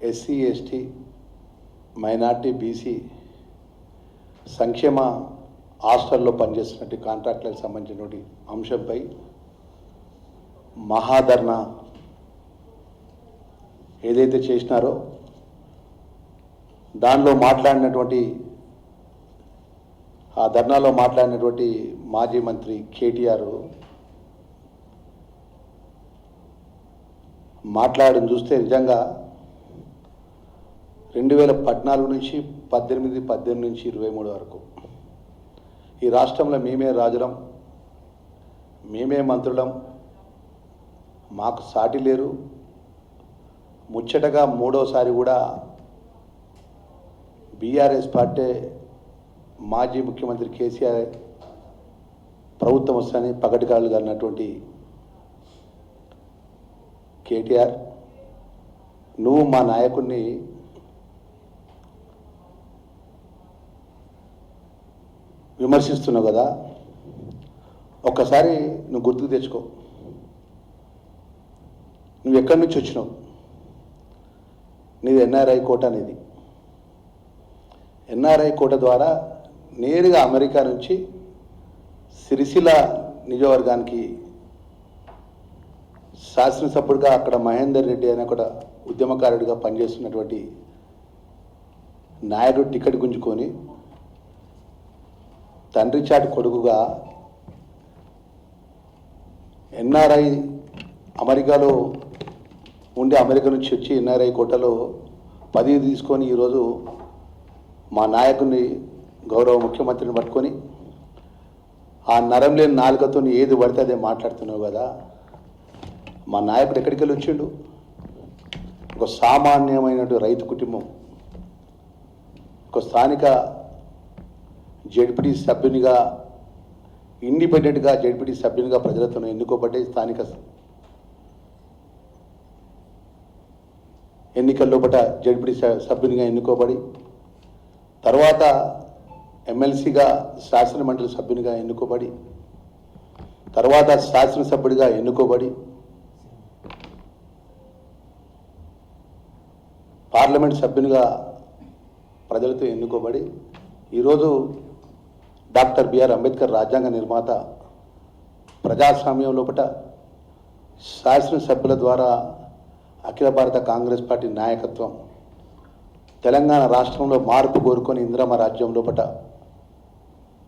SC ST minority BC సంక్షేమ హాస్టల్లో పనిచేస్తున్నట్టు కాంట్రాక్టులకు సంబంధించినటువంటి అంశంపై మహాధర్నా ఏదైతే చేసినారో దానిలో మాట్లాడినటువంటి ఆ ధర్నాలో మాట్లాడినటువంటి మాజీ మంత్రి కేటీఆర్ మాట్లాడడం చూస్తే నిజంగా 2014 నుంచి 18 నుంచి 23 వరకు ఈ రాష్ట్రంలో మేమే రాజులం, మేమే మంత్రులం, మాకు సాటి లేరు, ముచ్చటగా మూడోసారి కూడా బీఆర్ఎస్ పార్టీ మాజీ ముఖ్యమంత్రి కేసీఆర్ ప్రభుత్వం వస్తానని పగటికాళ్ళుగా అన్నటువంటి కేటీఆర్, నువ్వు మా నాయకుడిని విమర్శిస్తున్నావు కదా, ఒక్కసారి నువ్వు గుర్తుకు తెచ్చుకో. నువ్వు ఎక్కడి నుంచి వచ్చినావు? నీది ఎన్ఆర్ఐ కోట. అనేది ఎన్ఆర్ఐ కోట ద్వారా నేరుగా అమెరికా నుంచి సిరిసిల్ల నియోజకవర్గానికి శాసనసభ్యుడిగా అక్కడ మహేందర్ రెడ్డి అనే ఒక ఉద్యమకారుడిగా పనిచేస్తున్నటువంటి నాయుడు టికెట్ గుంజుకొని తండ్రి చాటి కొడుకుగా ఎన్ఆర్ఐ అమెరికాలో ఉండి అమెరికా నుంచి వచ్చి ఎన్ఆర్ఐ కోటలో పదవి తీసుకొని ఈరోజు మా నాయకుడిని గౌరవ ముఖ్యమంత్రిని పట్టుకొని ఆ నరం లేని నాలుకతో ఏది పడితే అదే మాట్లాడుతున్నావు కదా. మా నాయకుడు ఎక్కడికి వెళ్ళి వచ్చిండు? ఒక సామాన్యమైనటువంటి రైతు కుటుంబం, ఒక స్థానిక జెడ్పీటీ సభ్యునిగా, ఇండిపెండెంట్గా జెడ్పీటీ సభ్యునిగా ప్రజలతో ఎన్నుకోబడ్డే స్థానిక ఎన్నికల్లోపట జెడ్పీటీ సభ్యునిగా ఎన్నుకోబడి తర్వాత ఎమ్మెల్సీగా శాసనమండలి సభ్యునిగా ఎన్నుకోబడి తర్వాత శాసనసభ్యుడిగా ఎన్నుకోబడి పార్లమెంట్ సభ్యునిగా ప్రజలతో ఎన్నుకోబడి ఈరోజు డాక్టర్ బిఆర్ అంబేద్కర్ రాజ్యాంగ నిర్మాత ప్రజాస్వామ్యం లోపట శాసనసభ్యుల ద్వారా అఖిల భారత కాంగ్రెస్ పార్టీ నాయకత్వం తెలంగాణ రాష్ట్రంలో మార్పు కోరుకొని ఇందిరమ్మ రాజ్యం లోపట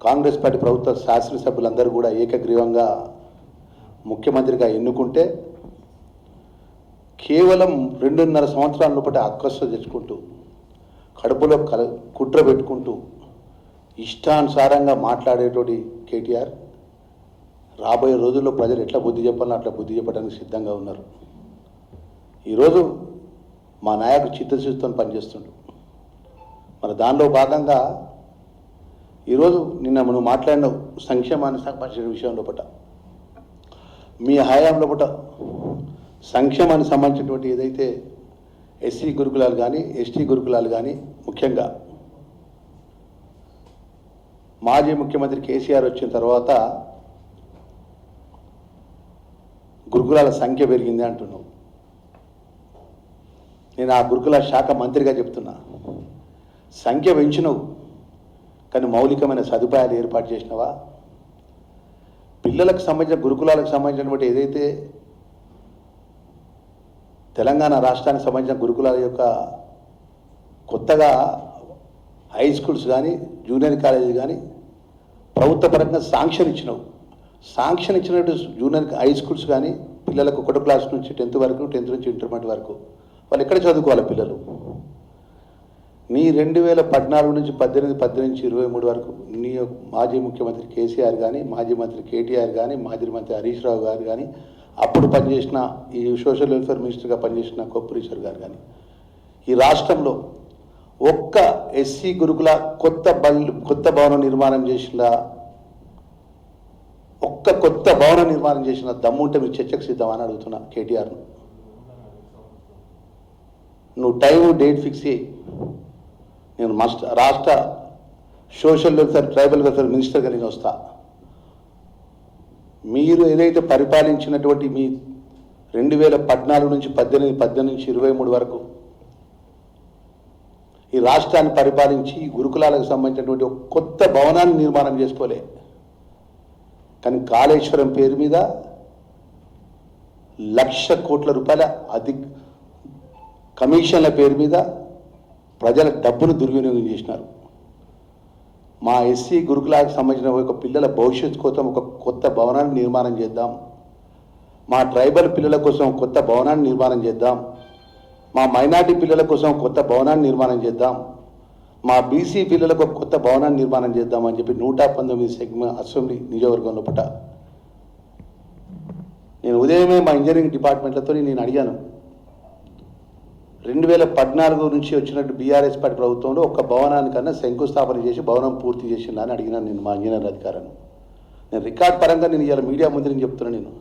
కాంగ్రెస్ పార్టీ ప్రభుత్వ శాసనసభ్యులందరూ కూడా ఏకగ్రీవంగా ముఖ్యమంత్రిగా ఎన్నుకుంటే కేవలం 2.5 సంవత్సరాల లోపల అక్కస్సు తెచ్చుకుంటూ కడుపులో కుట్ర పెట్టుకుంటూ ఇష్టానుసారంగా మాట్లాడేటోటి కేటీఆర్ రాబోయే రోజుల్లో ప్రజలు ఎట్లా బుద్ధి చెప్పాలో అట్లా బుద్ధి చెప్పడానికి సిద్ధంగా ఉన్నారు. ఈరోజు మా నాయకుడు చిత్తశుద్ధితో పనిచేస్తుండు. మరి దానిలో భాగంగా ఈరోజు నిన్న మనం మాట్లాడిన సంక్షేమానికి సంబంధించిన విషయం లోపల మీ హయాం లోపల సంక్షేమానికి సంబంధించినటువంటి ఏదైతే ఎస్సీ గురుకులాలు కానీ ఎస్టీ గురుకులాలు కానీ ముఖ్యంగా మాజీ ముఖ్యమంత్రి కేసీఆర్ వచ్చిన తర్వాత గురుకులాల సంఖ్య పెరిగింది అంటున్నావు. నేను ఆ గురుకుల శాఖ మంత్రిగా చెప్తున్నా, సంఖ్య పెంచినవు కానీ మౌలికమైన సదుపాయాలు ఏర్పాటు చేసినవా? పిల్లలకు సంబంధించిన గురుకులాలకు సంబంధించినటువంటి ఏదైతే తెలంగాణ రాష్ట్రానికి సంబంధించిన గురుకులాల యొక్క కొత్తగా హై స్కూల్స్ కానీ జూనియర్ కాలేజీ కానీ ప్రభుత్వ పరంగా శాంక్షన్ ఇచ్చినావు. శాంక్షన్ ఇచ్చినట్టు జూనియర్ హై స్కూల్స్ కానీ పిల్లలకు 1వ క్లాస్ నుంచి 10th వరకు, 10th నుంచి ఇంటర్మీడియట్ వరకు వాళ్ళు ఎక్కడ చదువుకోవాలి పిల్లలు? నీ 2014 నుంచి 18 నుంచి 23 వరకు నీ మాజీ ముఖ్యమంత్రి కేసీఆర్ కానీ, మాజీ మంత్రి కేటీఆర్ కానీ, మాజీ మంత్రి హరీష్ రావు గారు కానీ, అప్పుడు పనిచేసిన ఈ సోషల్ వెల్ఫేర్ మినిస్టర్గా పనిచేసిన కొప్పురీశ్వర్ గారు కానీ ఈ రాష్ట్రంలో ఒక్క ఎస్సీ గురుకుల కొత్త భవనం నిర్మాణం చేసిన కొత్త భవన నిర్మాణం చేసిన దమ్ముంటే మీరు చర్చకు సిద్ధమని అడుగుతున్నా కేటీఆర్ను. నువ్వు టైం డేట్ ఫిక్స్ చేయి. నేను రాష్ట్ర సోషల్ వెల్ఫేర్ ట్రైబల్ వెల్ఫేర్ మినిస్టర్గా నేను వస్తా. మీరు ఏదైతే పరిపాలించినటువంటి మీ 2014 నుంచి 18 నుంచి 23 వరకు ఈ రాష్ట్రాన్ని పరిపాలించి గురుకులాలకు సంబంధించినటువంటి ఒక కొత్త భవనాన్ని నిర్మాణం చేసుకోలే. కానీ కాళేశ్వరం పేరు మీద 1,00,000 కోట్ల రూపాయల కమిషన్ల పేరు మీద ప్రజల డబ్బును దుర్వినియోగం చేసినారు. మా ఎస్సీ గురుకులాలకు సంబంధించిన ఒక పిల్లల భవిష్యత్తు కోసం ఒక కొత్త భవనాన్ని నిర్మాణం చేద్దాం, మా ట్రైబల్ పిల్లల కోసం కొత్త భవనాన్ని నిర్మాణం చేద్దాం, మా మైనార్టీ పిల్లల కోసం కొత్త భవనాన్ని నిర్మాణం చేద్దాం, మా బీసీ పిల్లలకు ఒక కొత్త భవనాన్ని నిర్మాణం చేద్దాం అని చెప్పి 119 అసెంబ్లీ నియోజకవర్గంలో పట నేను ఉదయమే మా ఇంజనీరింగ్ డిపార్ట్మెంట్లతో నేను అడిగాను. 2014 నుంచి వచ్చినట్టు బీఆర్ఎస్ పార్టీ ప్రభుత్వంలో ఒక్క భవనానికన్నా శంకుస్థాపన చేసి భవనం పూర్తి చేసిందా అని అడిగినాను నేను మా ఇంజనీర్ అధికారాన్ని. నేను రికార్డ్ పరంగా నేను ఇవాళ మీడియా ముందు నేను చెప్తున్నాను. నేను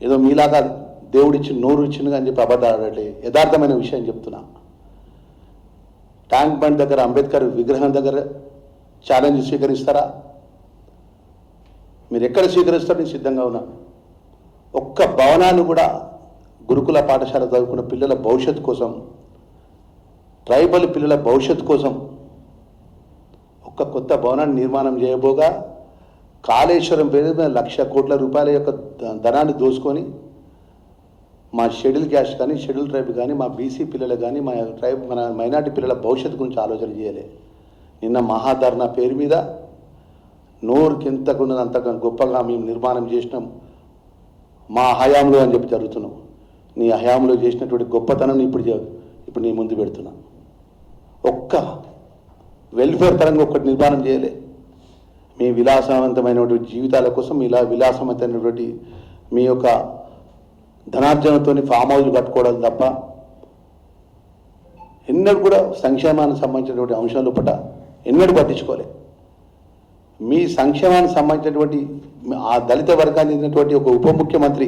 ఏదో మీలాగా దేవుడిచ్చి నోరు ఇచ్చిందిగా అని చెప్పి అబద్ధాలు ఆడట్లే, యథార్థమైన విషయం చెప్తున్నా. ట్యాంక్ బండ్ దగ్గర అంబేద్కర్ విగ్రహం దగ్గర ఛాలెంజ్ స్వీకరిస్తారా? మీరు ఎక్కడ స్వీకరిస్తారో నేను సిద్ధంగా ఉన్నాను. ఒక్క భవనాన్ని కూడా గురుకుల పాఠశాల చదువుకున్న పిల్లల భవిష్యత్తు కోసం, ట్రైబల్ పిల్లల భవిష్యత్తు కోసం ఒక్క కొత్త భవనాన్ని నిర్మాణం చేయబోగా కాళేశ్వరం పేరు మీద 1,00,000 కోట్ల రూపాయల యొక్క ధనాన్ని దోసుకొని మా షెడ్యూల్ క్యాస్ట్ కానీ, షెడ్యూల్ ట్రైబ్ కానీ, మా బీసీ పిల్లలు కానీ, మన మైనార్టీ పిల్లల భవిష్యత్తు గురించి ఆలోచన చేయాలి. నిన్న మహాధర్నా పేరు మీద నోరుకి ఎంతకున్నది అంతగా గొప్పగా మేము నిర్మాణం చేసినాం మా హయాంలో అని చెప్పి జరుగుతున్నాం. నీ హయాంలో చేసినటువంటి గొప్పతనం ఇప్పుడు నీ ముందు పెడుతున్నా. ఒక్క వెల్ఫేర్ పరంగా ఒక్కటి నిర్మాణం చేయలే. మీ విలాసవంతమైనటువంటి జీవితాల కోసం ఇలా విలాసవంతమైనటువంటి మీ యొక్క ధనార్జనతో ఫామ్ హౌస్లు కట్టుకోవడం తప్ప ఎన్నడూ కూడా సంక్షేమానికి సంబంధించినటువంటి అంశాలు పట్ల ఎన్నడూ పట్టించుకోలే. మీ సంక్షేమానికి సంబంధించినటువంటి ఆ దళిత వర్గానికి చెందినటువంటి ఒక ఉప ముఖ్యమంత్రి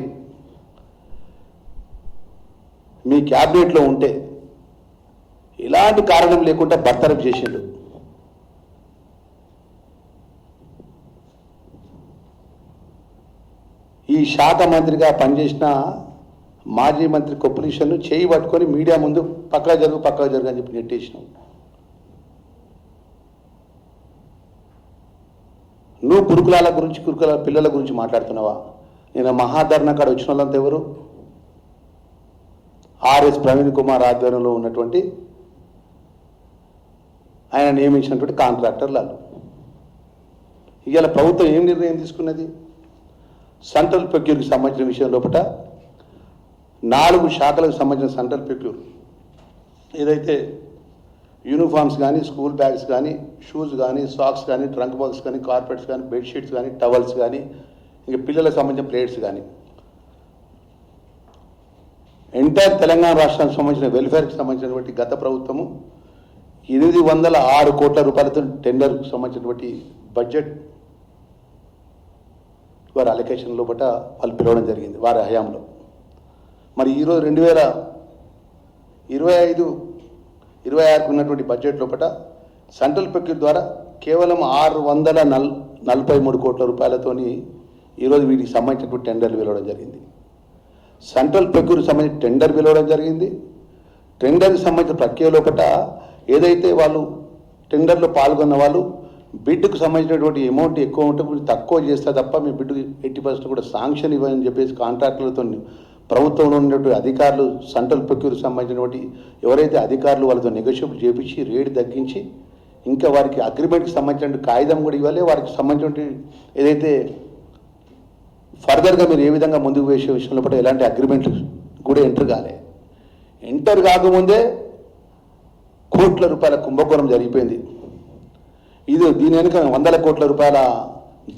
మీ క్యాబినెట్లో ఉంటే ఇలాంటి కారణం లేకుండా బర్తరఫ్ చేసిండు. ఈ శాఖ మంత్రిగా పనిచేసిన మాజీ మంత్రి కొప్పులీశ్వర్ను చేయి పట్టుకొని మీడియా ముందు పక్కా జరుగు అని చెప్పి నెట్టేసినావు. నువ్వు గురుకుల పిల్లల గురించి మాట్లాడుతున్నావా? నేను మహాధర్నా కాడ వచ్చిన వాళ్ళంతా ఎవరు? ఆర్ఎస్ ప్రవీణ్ కుమార్ ఆధ్వర్యంలో ఉన్నటువంటి ఆయన నియమించినటువంటి కాంట్రాక్టర్లు. ఇవాళ ప్రభుత్వం ఏం నిర్ణయం తీసుకున్నది? సెంట్రల్ ప్రొక్యూర్కి సంబంధించిన విషయం లోపల 4 శాఖలకు సంబంధించిన సెంట్రల్ ప్రొక్యూర్ ఏదైతే యూనిఫామ్స్ కానీ, స్కూల్ బ్యాగ్స్ కానీ, షూస్ కానీ, సాక్స్ కానీ, ట్రంక్ బాక్స్ కానీ, కార్పెట్స్ కానీ, బెడ్షీట్స్ కానీ, టవల్స్ కానీ, ఇంకా పిల్లలకు సంబంధించిన ప్లేట్స్ కానీ ఎంటైర్ తెలంగాణ రాష్ట్రానికి సంబంధించిన వెల్ఫేర్కి సంబంధించినటువంటి గత ప్రభుత్వము 806 కోట్ల రూపాయలతో టెండర్కు సంబంధించినటువంటి బడ్జెట్ వారి అలొకేషన్ లోపల వాళ్ళు పిలవడం జరిగింది వారి హయాంలో. మరి ఈరోజు 2025-26 ఉన్నటువంటి బడ్జెట్ లోపల సెంట్రల్ ప్రొక్యూర్ ద్వారా కేవలం 643 కోట్ల రూపాయలతోని ఈరోజు వీటికి సంబంధించినటువంటి టెండర్లు పిలవడం జరిగింది. సెంట్రల్ ప్రొక్యూర్కి సంబంధించిన టెండర్ పిలవడం జరిగింది. టెండర్కి సంబంధించిన ప్రక్రియ లోపల ఏదైతే వాళ్ళు టెండర్లో పాల్గొన్న వాళ్ళు బిడ్డుకు సంబంధించినటువంటి అమౌంట్ ఎక్కువ ఉంటే తక్కువ చేస్తే తప్ప మీ బిడ్డుకు 80% కూడా శాంక్షన్ ఇవ్వని చెప్పేసి కాంట్రాక్టులతో ప్రభుత్వంలో ఉన్నటువంటి అధికారులు సెంట్రల్ ప్రొక్యూర్కి సంబంధించినటువంటి ఎవరైతే అధికారులు వాళ్ళతో నెగోషియేట్ చేపించి రేటు తగ్గించి ఇంకా వారికి అగ్రిమెంట్కి సంబంధించిన కాగితం కూడా ఇవ్వాలి. వారికి సంబంధించిన ఏదైతే ఫర్దర్గా మీరు ఏ విధంగా ముందుకు వేసే విషయంలో కూడా ఎలాంటి అగ్రిమెంట్ కూడా ఎంటర్ కాకముందే కోట్ల రూపాయల కుంభకోణం జరిగిపోయింది. దీని వెనుక 100 కోట్ల రూపాయల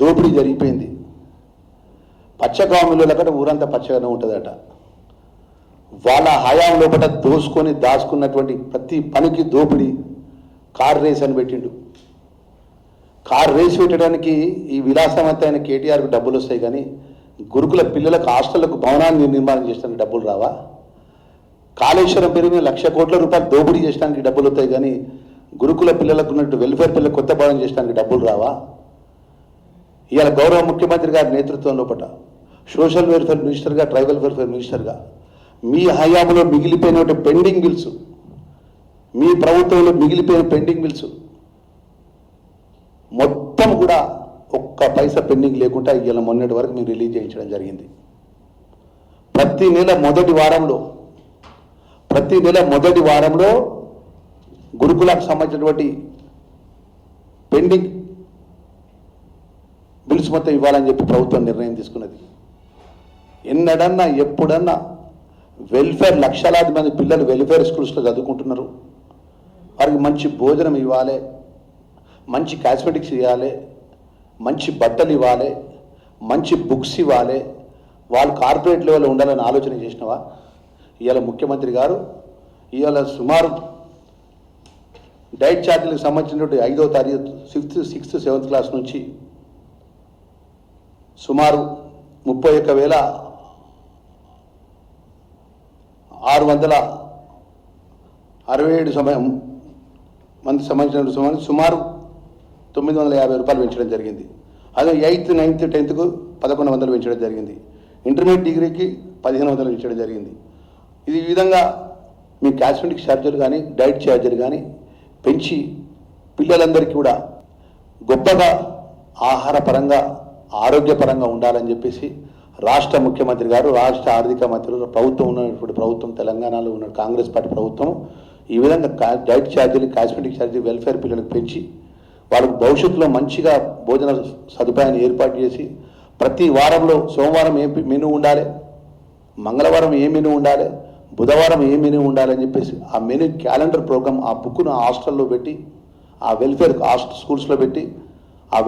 దోపిడీ జరిగిపోయింది. పచ్చకాములకట ఊరంతా పచ్చగానే ఉంటుందట. వాళ్ళ హయాం లోపల దోసుకొని దాచుకున్నటువంటి ప్రతి పనికి దోపిడీ. కార్ రేస్ అని పెట్టిండు. కార్ రేస్ పెట్టడానికి ఈ విలాసవంతమైన కేటీఆర్కు డబ్బులు వస్తాయి, కానీ గురుకుల పిల్లలకు హాస్టళ్లకు భవనాన్ని నిర్మాణం చేయడానికి డబ్బులు రావా? కాళేశ్వరం పేరు మీద 1,00,000 కోట్ల రూపాయలు దోపిడీ చేయడానికి డబ్బులు వస్తాయి, కానీ గురుకుల పిల్లలకు ఉన్నట్టు వెల్ఫేర్ పిల్లలకు కొత్త భవనం చేయడానికి డబ్బులు రావా? ఇవాళ గౌరవ ముఖ్యమంత్రి గారి నేతృత్వంలో పట సోషల్ వెల్ఫేర్ మినిస్టర్గా, ట్రైబల్ వెల్ఫేర్ మినిస్టర్గా మీ హయాంలో మిగిలిపోయినటువంటి పెండింగ్ బిల్స్ మీ ప్రభుత్వంలో మిగిలిపోయిన పెండింగ్ బిల్స్ మొత్తం కూడా ఒక్క పైసా పెండింగ్ లేకుండా ఇవాళ మొన్నటి వరకు మీరు రిలీజ్ చేయించడం జరిగింది. ప్రతి నెల మొదటి వారంలో గురుకులకు సంబంధించినటువంటి పెండింగ్ బిల్స్ మొత్తం ఇవ్వాలని చెప్పి ప్రభుత్వం నిర్ణయం తీసుకున్నది. ఎన్నడన్నా ఎప్పుడన్నా వెల్ఫేర్ లక్షలాది మంది పిల్లలు వెల్ఫేర్ స్కూల్స్లో చదువుకుంటున్నారు. వారికి మంచి భోజనం ఇవ్వాలి, మంచి కాస్మెటిక్స్ ఇవ్వాలి, మంచి బట్టలు ఇవ్వాలి, మంచి బుక్స్ ఇవ్వాలి, వాళ్ళు కార్పొరేట్ లెవెల్లో ఉండాలని ఆలోచన చేసినవా? ఇవాళ ముఖ్యమంత్రి గారు ఇవాళ సుమారు డైట్ ఛార్జీలకు సంబంధించినటువంటి 5వ తరగతి 5th, 6th, 7th క్లాస్ నుంచి సుమారు 31,667 మంది సంబంధించిన సుమారు 950 రూపాయలు పెంచడం జరిగింది. అదే 8th, 9th, 10th 1100 పెంచడం జరిగింది. ఇంటర్మీడియట్ డిగ్రీకి 1500 పెంచడం జరిగింది. ఇది ఈ విధంగా మీ కాస్మెటిక్ ఛార్జీలు కానీ డైట్ ఛార్జీలు కానీ పెంచి పిల్లలందరికీ కూడా గొప్పగా ఆహారపరంగా ఆరోగ్యపరంగా ఉండాలని చెప్పేసి రాష్ట్ర ముఖ్యమంత్రి గారు, రాష్ట్ర ఆర్థిక మంత్రులు, ప్రభుత్వం ఉన్నటువంటి ప్రభుత్వం, తెలంగాణలో ఉన్న కాంగ్రెస్ పార్టీ ప్రభుత్వం ఈ విధంగా డైట్ ఛార్జీలు, కాస్మెటిక్ ఛార్జీలు, వెల్ఫేర్ పిల్లలకు పెంచి వాళ్ళకు భవిష్యత్తులో మంచిగా భోజన సదుపాయాన్ని ఏర్పాటు చేసి ప్రతి వారంలో సోమవారం ఏ మెనూ ఉండాలి, మంగళవారం ఏ మెనూ ఉండాలి, బుధవారం ఏ మెనూ ఉండాలని చెప్పేసి ఆ మెనూ క్యాలెండర్ ప్రోగ్రామ్ ఆ బుక్ను హాస్టల్లో పెట్టి ఆ వెల్ఫేర్ స్కూల్స్లో పెట్టి ఆ